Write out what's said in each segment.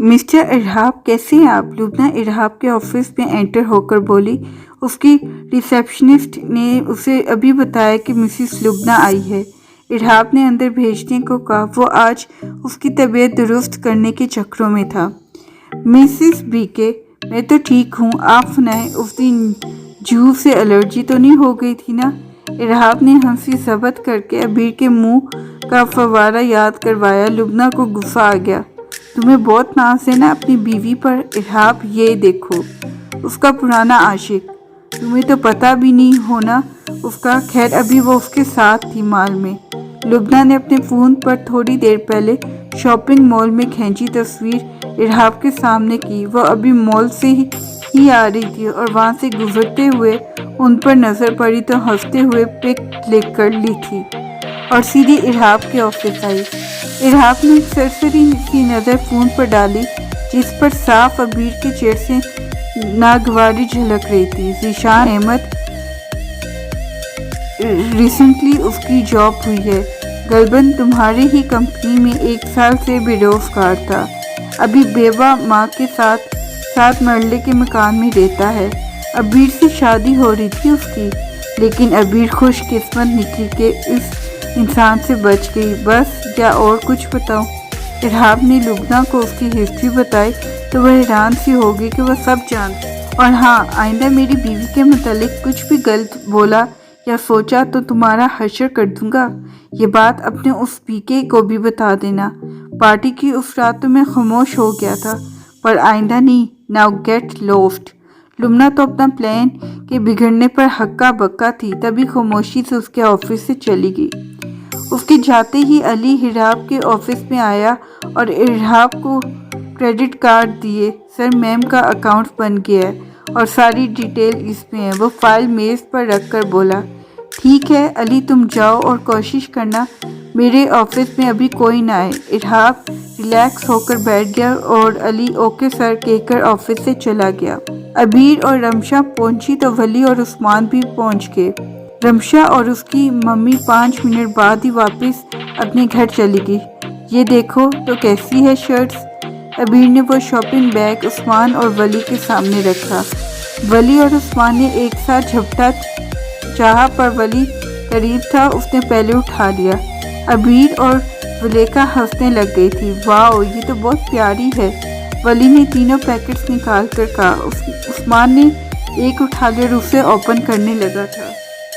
Mister ارحاب کیسے ہیں آپ؟ لبنہ ارحاب کے آفس میں انٹر ہو کر بولی۔ اس کی ریسیپشنسٹ نے اسے ابھی بتایا کہ مسز لبنہ آئی ہے۔ ارحاب نے اندر بھیجنے کو کہا، وہ آج اس کی طبیعت درست کرنے کے چکروں میں تھا۔ مسز بی کے، میں تو ٹھیک ہوں، آپ سنائیں، اس دن جوہ سے الرجی تو نہیں ہو گئی تھی نا؟ ارحاب نے ہنسی ضبط کر کے عبیر کے منہ کا فوارہ یاد کروایا۔ لبنہ کو غصہ آ گیا۔ تمہیں بہت ناز ہے نا اپنی بیوی پر ارحاب، یہ دیکھو اس کا پرانا عاشق، تمہیں تو پتہ بھی نہیں ہونا اس کا۔ خیر ابھی وہ اس کے ساتھ تھی مال میں۔ لبنہ نے اپنے فون پر تھوڑی دیر پہلے شاپنگ مال میں کھینچی تصویر ارحاب کے سامنے کی۔ وہ ابھی مال سے ہی آ رہی تھی اور وہاں سے گزرتے ہوئے ان پر نظر پڑی تو ہنستے ہوئے پک کلک کر لی تھی اور سیدھی ارحاب کے آفس آئی۔ ارحاب نے ایک سرسری سی نظر فون پر ڈالی جس پر صاف عبیر کے چہرے سے ناگواری جھلک رہی تھی۔ ذیشان احمد، ریسنٹلی اس کی جاب ہوئی ہے، غالباً تمہاری ہی کمپنی میں، 1 سال سے بے روزگار تھا، ابھی بیوہ ماں کے ساتھ مرلے کے مکان میں رہتا ہے۔ عبیر سے شادی ہو رہی تھی اس کی، لیکن عبیر خوش قسمت نکلی کہ اس انسان سے بچ گئی۔ بس یا اور کچھ بتاؤں؟ ارحاب نے لبنہ کو اس کی ہسٹری بتائی تو وہ حیران سی ہوگی کہ وہ سب جانتی، اور ہاں، آئندہ میری بیوی کے متعلق کچھ بھی غلط بولا یا سوچا تو تمہارا حشر کر دوں گا۔ یہ بات اپنے اس پی کے کو بھی بتا دینا۔ پارٹی کی اس رات تو میں خاموش ہو گیا تھا، پر آئندہ نہیں۔ Now get last. لبنہ تو اپنا پلان کے بگڑنے پر ہکا بکا تھی، تبھی خاموشی سے اس کے آفس سے چلی گئی۔ اس کے جاتے ہی علی ارحاب کے آفس میں آیا اور ارحاب کو کریڈٹ کارڈ دیے۔ سر، میم کا اکاؤنٹ بن گیا ہے اور ساری ڈیٹیل اس میں ہے۔ وہ فائل میز پر رکھ کر بولا۔ ٹھیک ہے علی، تم جاؤ اور کوشش کرنا میرے آفس میں ابھی کوئی نہ آئے۔ ارحاب ریلیکس ہو کر بیٹھ گیا اور علی اوکے سر کہہ کر آفس سے چلا گیا۔ عبیر اور رمشا پہنچی تو ولی اور عثمان بھی پہنچ گئے۔ رمشا اور اس کی ممی 5 منٹ بعد ہی واپس اپنے گھر چلی گئی۔ یہ دیکھو تو کیسی ہے شرٹس؟ عبیر نے وہ شاپنگ بیگ عثمان اور ولی کے سامنے رکھا۔ ولی اور عثمان نے ایک ساتھ جھپٹا چاہا پر ولی قریب تھا، اس نے پہلے اٹھا لیا۔ عبیر اور زلیخا ہنسنے لگ گئی تھی۔ واؤ، یہ تو بہت پیاری ہے، ولی نے تینوں پیکٹس نکال کر کہا۔ عثمان نے ایک اٹھا لیا اور اسے اوپن کرنے لگا تھا۔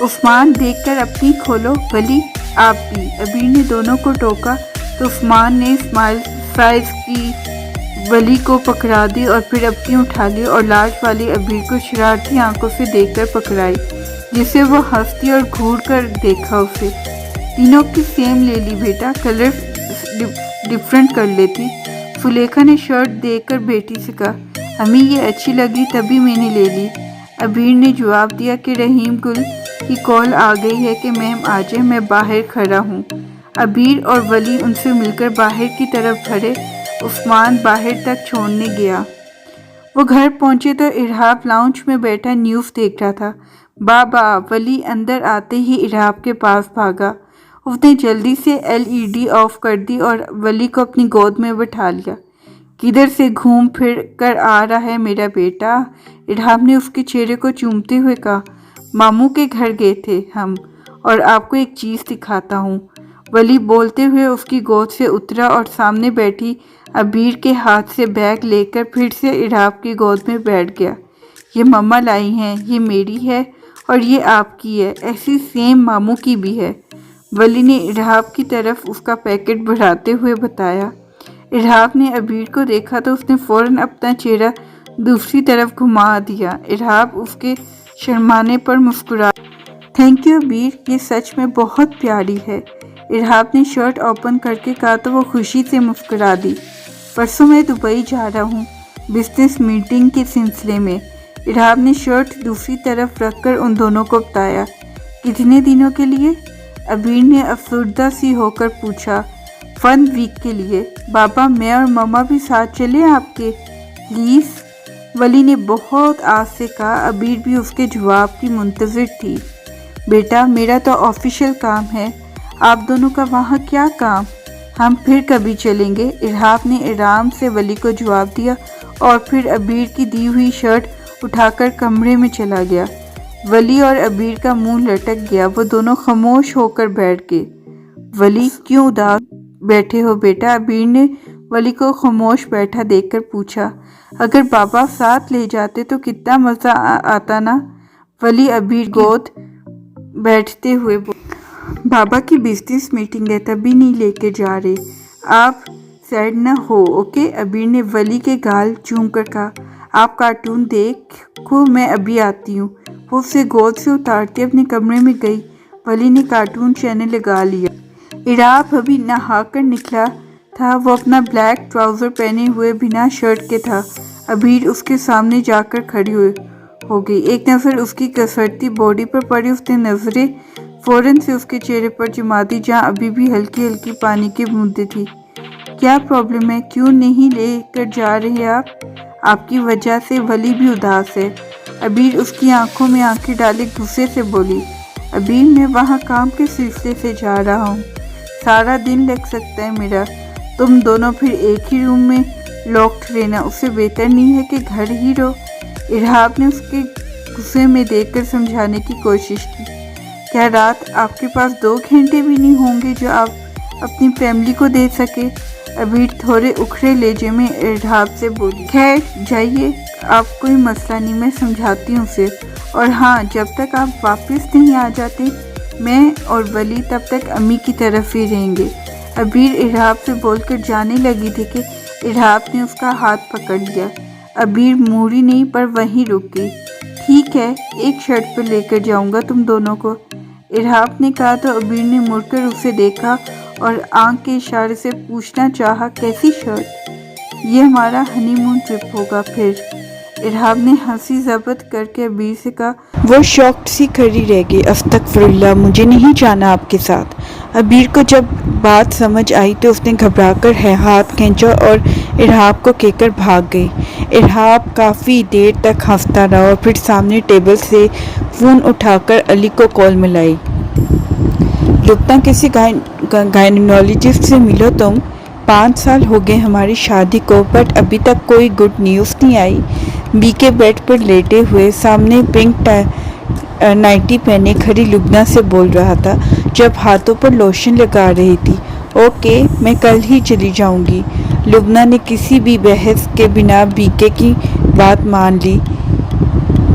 عثمان، دیکھ کر اپنی کھولو۔ ولی، آپ بھی۔ عبیر نے دونوں کو ٹوکا تو عثمان نے اسمائل سائز کی ولی کو پکڑا دی اور پھر اپنی اٹھا لی اور لارج والی عبیر کو شرارتی آنکھوں سے دیکھ کر پکڑائی، جسے وہ ہنستی اور گھور کر دیکھا اسے۔ تینوں کی سیم لے لی بیٹا، کلر ڈفرنٹ کر لیتی۔ زلیخا نے شرٹ دیکھ کر بیٹی سے کہا، ہمیں یہ اچھی لگی تبھی میں نے لے لی۔ عبیر نے جواب دیا کہ رحیم گل کی کال آ گئی ہے کہ میم آ جائیں، میں باہر کھڑا ہوں۔ عبیر اور ولی ان سے مل کر باہر کی طرف بڑھے۔ عثمان باہر تک چھوڑنے گیا۔ وہ گھر پہنچے تو ارحاب لاؤنج میں بیٹھا نیوز دیکھ رہا تھا۔ بابا! ولی اندر آتے ہی ارحاب کے پاس بھاگا۔ اس نے جلدی سے LED آف کر دی اور ولی کو اپنی گود میں بٹھا لیا۔ کدھر سے گھوم پھر کر آ رہا ہے میرا بیٹا؟ ارحاب نے اس کے چہرے کو چومتے ہوئے کہا۔ ماموں کے گھر گئے تھے ہم، اور آپ کو ایک چیز دکھاتا ہوں۔ ولی بولتے ہوئے اس کی گود سے اترا اور سامنے بیٹھی عبیر کے ہاتھ سے بیگ لے کر پھر سے ارحاب کی گود میں بیٹھ گیا۔ یہ مما لائی ہیں، یہ میری ہے اور یہ آپ کی ہے، ایسی سیم ماموں کی بھی ہے، ولی نے ارحاب کی طرف اس کا پیکٹ بڑھاتے ہوئے بتایا۔ ارحاب نے عبیر کو دیکھا تو اس نے فوراً اپنا چہرہ دوسری طرف گھما دیا۔ ارحاب اس کے شرمانے پر مسکرایا۔ تھینک یو عبیر، یہ سچ میں بہت پیاری ہے، ارحاب نے شرٹ اوپن کر کے کہا تو وہ خوشی سے مسکرا دی۔ پرسوں میں دبئی جا رہا ہوں، بزنس میٹنگ کے سلسلے میں، ارحاب نے شرٹ دوسری طرف رکھ کر ان دونوں کو بتایا۔ کتنے دنوں کے لیے؟ عبیر نے افسردہ سی ہو کر پوچھا۔ 1 ویک کے لیے۔ بابا، میں اور مما بھی ساتھ چلیں آپ کے؟ پلیز، ولی نے بہت آس سے کہا۔ عبیر بھی اس کے جواب کی منتظر تھی۔ بیٹا، میرا تو آفیشیل کام ہے، آپ دونوں کا وہاں کیا کام؟ ہم پھر کبھی چلیں گے، ارحاب نے آرام سے ولی کو جواب دیا اور پھر عبیر کی دی ہوئی شرٹ اٹھا کر کمرے میں چلا گیا۔ ولی اور عبیر کا منہ لٹک گیا، وہ دونوں خاموش ہو کر بیٹھ گئے۔ ولی کیوں اداس بیٹھے ہو بیٹا؟ عبیر نے ولی کو خاموش بیٹھا دیکھ کر پوچھا۔ اگر بابا ساتھ لے جاتے تو کتنا مزہ آتا نا؟ ولی عبیر گود بیٹھتے ہوئے بولا۔ بابا کی بزنس میٹنگ ہے، تبھی نہیں لے کے جا رہے، آپ سیڈ نہ ہو اوکے؟ عبیر نے ولی کے گال چوم کر کہا۔ آپ کارٹون دیکھو، میں ابھی آتی ہوں۔ وہ اسے گود سے اتارتے اپنے کمرے میں گئی۔ ولی نے کارٹون چینل لگا لیا۔ ارحاب ابھی نہا کر نکلا تھا، وہ اپنا بلیک ٹراؤزر پہنے ہوئے بنا شرٹ کے تھا۔ عبیر اس کے سامنے جا کر کھڑی ہو گئی۔ ایک نظر اس کی کسرتی باڈی پر پڑی، اس نے نظریں فوراً سے اس کے چہرے پر جما دی جہاں ابھی بھی ہلکی ہلکی پانی کی بوندیں تھیں۔ کیا پرابلم ہے؟ کیوں نہیں لے کر جا رہے آپ؟ آپ کی وجہ سے ولی بھی اداس ہے۔ عبیر اس کی آنکھوں میں آنکھیں ڈالے غصے سے بولی۔ عبیر میں وہاں کام کے سلسلے سے جا رہا ہوں، سارا دن لگ سکتا ہے میرا، تم دونوں پھر ایک ہی روم میں لاکڈ رہنا، اس سے بہتر نہیں ہے کہ گھر ہی رہو؟ ارحاب نے اس کے غصے میں دیکھ کر سمجھانے کی کوشش کی۔ کیا رات آپ کے پاس 2 گھنٹے بھی نہیں ہوں گے جو آپ اپنی فیملی کو دے سکے؟ عبیر تھوڑے اکھڑے لہجے میں ارحاب سے بولی۔ خیر جائیے، آپ کوئی مسئلہ نہیں، میں سمجھاتی ہوں اسے، اور ہاں جب تک آپ واپس نہیں آ جاتے میں اور ولی تب تک امی کی طرف ہی رہیں گے۔ عبیر ارحاب سے بول کر جانے لگی تھی کہ ارحاب نے اس کا ہاتھ پکڑ لیا۔ عبیر موڑی نہیں پر وہیں رک گئی۔ ٹھیک ہے، ایک شرٹ پہ لے کر جاؤں گا تم دونوں کو، ارحاب نے کہا تو عبیر نے مڑ کر اسے دیکھا اور آنکھ کے اشارے سے پوچھنا چاہا، کیسی شرٹ؟ یہ ہمارا ہنی مون ٹرپ ہوگا پھر؟ ارحاب نے ہنسی ضبط کر کے عبیر سے کہا۔ وہ شاکڈ سی کھڑی رہ گئی۔ استغفر اللہ، مجھے نہیں جانا آپ کے ساتھ۔ عبیر کو جب بات سمجھ آئی تو اس نے گھبرا کر ہاتھ کھینچا اور ارحاب کو کہہ کر بھاگ گئی۔ ارحاب کافی دیر تک ہنستا رہا اور پھر سامنے ٹیبل سے فون اٹھا کر علی کو کال ملائی۔ لبنہ کسی گائنیکولوجسٹ سے ملو تم؟ 5 سال ہو گئے ہماری شادی کو، بٹ ابھی تک کوئی گڈ نیوز نہیں آئی۔ بی کے بیڈ پر لیٹے ہوئے سامنے پنک نائٹی پہنے کھڑی لبنہ سے بول رہا تھا جب ہاتھوں پر لوشن لگا رہی تھی۔ اوکے، میں کل ہی چلی جاؤں گی۔ لبنہ نے کسی بھی بحث کے بنا بی کے کی بات مان لی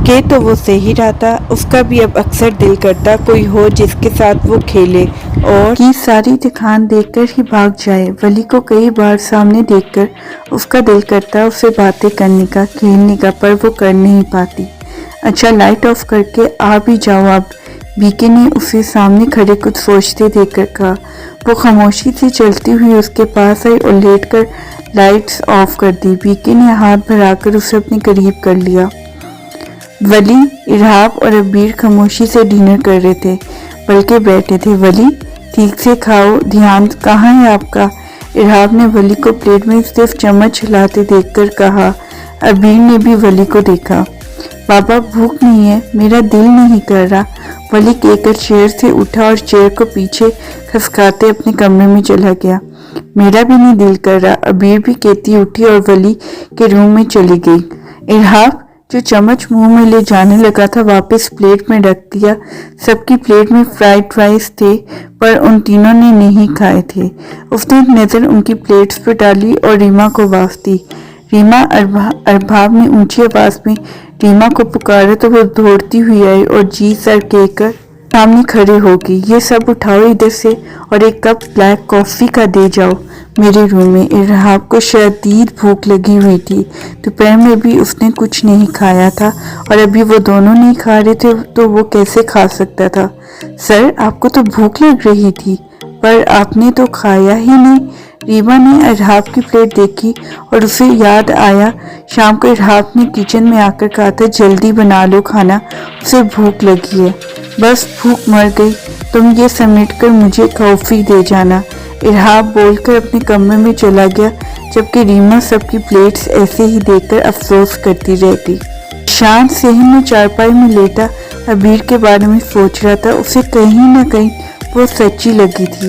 کہ تو وہ صحیح رہا تھا، اس کا بھی اب اکثر دل کرتا کوئی ہو جس کے ساتھ وہ کھیلے اور کی ساری دکان دیکھ کر ہی بھاگ جائے۔ ولی کو کئی بار سامنے دیکھ کر اس کا دل کرتا اس سے باتیں کرنے کا، کھیلنے کا، پر وہ کر نہیں پاتی۔ اچھا لائٹ آف کر کے آ بھی جاؤ اب، بی کے نے اسے سامنے کھڑے کچھ سوچتے دیکھ کر کہا۔ وہ خاموشی سے چلتی ہوئی اس کے پاس آئی اور لیٹ کر لائٹس آف کر دی۔ بی کے نے ہاتھ بھرا کر اسے اپنے قریب کر لیا۔ ولی، ارحاب اور عبیر خاموشی سے ڈنر کر رہے تھے، بلکہ بیٹھے تھے۔ ولی، ٹھیک سے کھاؤ، دھیان کہاں ہے آپ کا؟ ارحاب نے ولی کو پلیٹ میں صرف چمچ ہلاتے دیکھ کر کہا۔ عبیر نے بھی ولی کو دیکھا۔ بابا بھوک نہیں ہے، میرا دل نہیں کر رہا۔ ولی کہہ کر چیئر سے اٹھا اور چیئر کو پیچھے کھسکاتے اپنے کمرے میں چلا گیا۔ میرا بھی نہیں دل کر رہا، عبیر بھی کہتی اٹھی اور ولی کے روم میں چلی گئی۔ ارحاب جو چمچ منہ میں لے جانے لگا تھا واپس پلیٹ میں رکھ دیا۔ سب کی پلیٹ میں فرائیڈ رائس تھے پر ان تینوں نے نہیں کھائے تھے۔ اس نے ایک نظر ان کی پلیٹس پر ڈالی اور ریما کو آواز دی۔ ریما! ارباب نے اونچی آواز میں ریما کو پکارا تو وہ دوڑتی ہوئی آئی اور جی سر کہہ کر سامنے کھڑے ہو گئی۔ یہ سب اٹھاؤ ادھر سے اور ایک کپ بلیک کافی کا دے جاؤ میرے روم میں۔ ارحاب کو شدید بھوک لگی ہوئی تھی، دوپہر میں بھی اس نے کچھ نہیں کھایا تھا اور ابھی وہ دونوں نہیں کھا رہے تھے تو وہ کیسے کھا سکتا تھا؟ سر، آپ کو تو بھوک لگ رہی تھی پر آپ نے تو کھایا ہی نہیں۔ ریما نے ارحاب کی پلیٹ دیکھی اور اسے یاد آیا شام کو ارحاب نے کچن میں آ کر کہا تھا جلدی بنا لو کھانا، اسے بھوک لگی ہے۔ بس بھوک مر گئی، تم یہ سمیٹ کر مجھے کافی دے جانا۔ ارحاب بول کر اپنے کمرے میں چلا گیا جبکہ ریما سب کی پلیٹس ایسے ہی دیکھ کر افسوس کرتی رہ گئی۔ شان صحن میں چارپائی میں لیٹا عبیر کے بارے میں سوچ رہا تھا، اسے کہیں نہ کہیں وہ سچی لگی تھی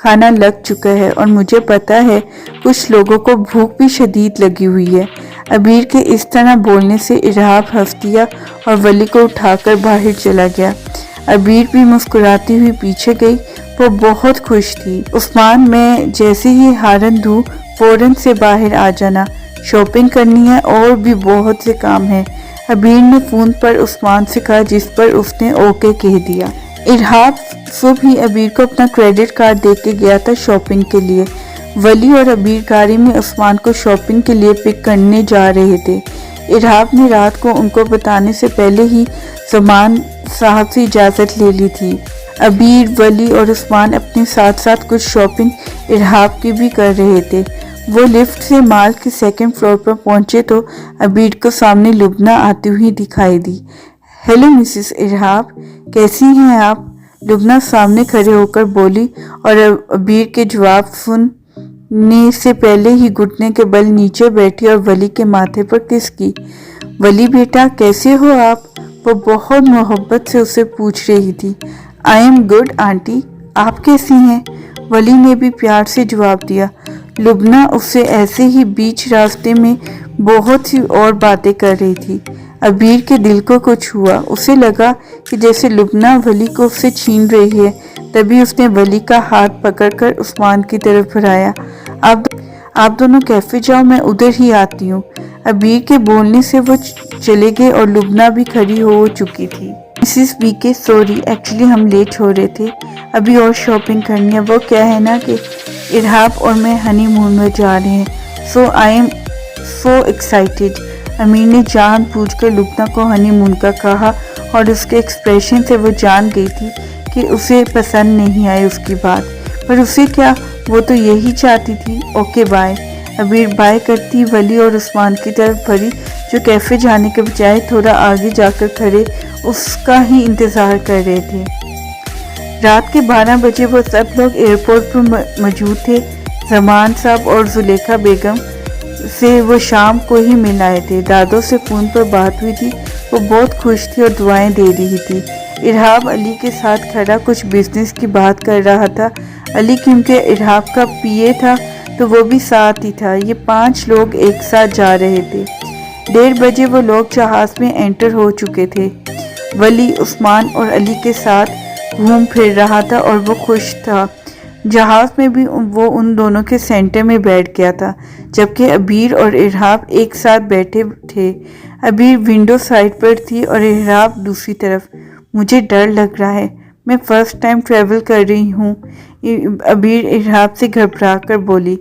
کھانا لگ چکا ہے اور مجھے پتا ہے کچھ لوگوں کو بھوک بھی شدید لگی ہوئی ہے۔ عبیر کے اس طرح بولنے سے ارہاب ہنس دیا اور ولی کو اٹھا کر باہر چلا گیا۔ عبیر بھی مسکراتی ہوئی پیچھے گئی، وہ بہت خوش تھی۔ عثمان، میں جیسے ہی ہارن دوں فوراً سے باہر آ جانا، شاپنگ کرنی ہے اور بھی بہت سے کام ہیں۔ عبیر نے فون پر عثمان سے کہا، جس پر اس نے اوکے کہہ دیا۔ ارہاب صبح ہی عبیر کو اپنا کریڈٹ کارڈ دے کے گیا تھا شاپنگ کے لیے۔ ولی اور عبیر گاڑی میں عثمان کو شاپنگ کے لیے پک کرنے جا رہے تھے۔ ارہاب نے رات کو ان کو بتانے سے پہلے ہی زمان صاحب سے اجازت لے لی تھی۔ عبیر، ولی اور عثمان اپنے ساتھ ساتھ کچھ شاپنگ ارہاب کی بھی کر رہے تھے۔ وہ لفٹ سے مال کے سیکنڈ فلور پر پہنچے تو عبیر کو سامنے لبنہ آتی ہوئی دکھائی دی۔ ہیلو مسز ارہاب، کیسی ہیں آپ؟ لبنہ سامنے کھڑے ہو کر بولی اور عبیر کے جواب سننے سے پہلے ہی گھٹنے کے بل نیچے بیٹھی اور ولی کے ماتھے پر کس کی۔ ولی بیٹا کیسے ہو آپ؟ وہ بہت محبت سے اسے پوچھ رہی تھی۔ آئی ایم گڈ آنٹی، آپ کیسی ہیں؟ ولی نے بھی پیار سے جواب دیا۔ لبنہ اس سے ایسے ہی بیچ راستے میں بہت سی اور باتیں کر رہی تھی۔ عبیر کے دل کو کچھ ہوا، اسے لگا کہ جیسے لبنہ ولی کو اس سے چھین رہی ہے۔ تبھی اس نے ولی کا ہاتھ پکڑ کر عثمان کی طرف بڑھایا۔ آپ دونوں کیفے جاؤ، میں ادھر ہی آتی ہوں۔ عبیر کے بولنے سے وہ چلے گئے اور لبنہ بھی کھڑی ہو چکی تھی۔ مسز بی کے، سوری، ایکچولی ہم لیٹ ہو رہے تھے، ابھی اور شاپنگ کرنی ہے۔ وہ کیا ہے نا کہ ارہاب اور میں ہنی مون میں جا رہے ہیں، سو آئی ایم سو ایکسائٹیڈ۔ امیر نے جان بوجھ کر لبنہ کو ہنی مون کا کہا اور اس کے ایکسپریشن سے وہ جان گئی تھی کہ اسے پسند نہیں آئی اس کی بات، پر اسے کیا، وہ تو یہی چاہتی تھی۔ Okay bye. عبیر بائے کرتی ولی اور عثمان کی طرف بڑھی، جو کیفے جانے کے بجائے تھوڑا آگے جا کر کھڑے اس کا ہی انتظار کر رہے تھے۔ رات کے 12 بجے وہ سب لوگ ایئرپورٹ پر موجود تھے۔ زمان صاحب اور زلیخا بیگم سے وہ شام کو ہی مل آئے تھے۔ دادوں سے فون پر بات ہوئی تھی، وہ بہت خوش تھی اور دعائیں دے رہی تھی۔ ارہاب علی کے ساتھ کھڑا کچھ بزنس کی بات کر رہا تھا۔ علی کیونکہ ارہاب کا پی اے تھا تو وہ بھی ساتھ ہی تھا۔ یہ 5 لوگ ایک ساتھ جا رہے تھے۔ 1:30 بجے وہ لوگ جہاز میں انٹر ہو چکے تھے۔ ولی عثمان اور علی کے ساتھ گھوم پھر رہا تھا اور وہ خوش تھا۔ جہاز میں بھی وہ ان دونوں کے سینٹر میں بیٹھ گیا تھا، جبکہ عبیر اور ارہاب ایک ساتھ بیٹھے تھے۔ عبیر ونڈو سائڈ پر تھی اور ارہاب دوسری طرف۔ مجھے ڈر لگ رہا ہے، میں فرسٹ ٹائم ٹریول کر رہی ہوں، عبیر ارہاب سے گھبرا کر بولی۔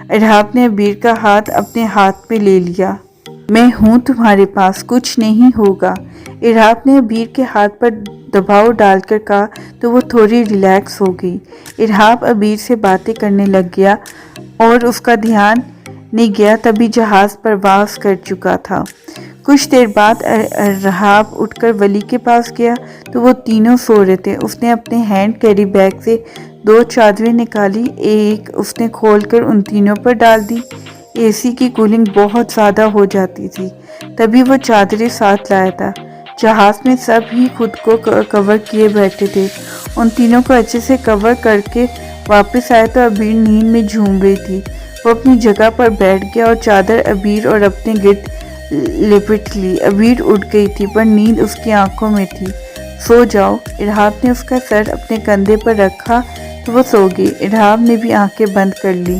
ارہاب نے عبیر کا ہاتھ اپنے ہاتھ میں لے لیا۔ میں ہوں تمہارے پاس، کچھ نہیں ہوگا، ارہاب نے عبیر کے ہاتھ پر دباؤ ڈال کر کہا تو وہ تھوڑی ریلیکس ہو گئی۔ ارہاب عبیر سے باتیں کرنے لگ گیا اور اس کا دھیان نہیں گیا تبھی جہاز پرواز کر چکا تھا۔ کچھ دیر بعد ارہاب اٹھ کر ولی کے پاس گیا تو وہ تینوں سو رہے تھے۔ اس نے اپنے ہینڈ کیری بیگ سے 2 چادریں نکالی، ایک اس نے کھول کر ان تینوں پر ڈال دی۔ اے سی کی کولنگ بہت زیادہ ہو جاتی تھی، تبھی وہ چادریں ساتھ لایا تھا۔ جہاز میں سب ہی خود کو کور کیے بیٹھے تھے۔ ان تینوں کو اچھے سے کور کر کے واپس آئے تو عبیر نیند میں جھوم رہی تھی۔ وہ اپنی جگہ پر بیٹھ گیا اور چادر عبیر اور اپنے گرد لپٹ لی۔ عبیر اٹھ گئی تھی پر نیند اس کی آنکھوں میں تھی۔ سو جاؤ، ارہاب نے اس کا سر اپنے کندھے پر رکھا تو وہ سو گئی۔ ارہاب نے بھی آنکھیں بند کر لی۔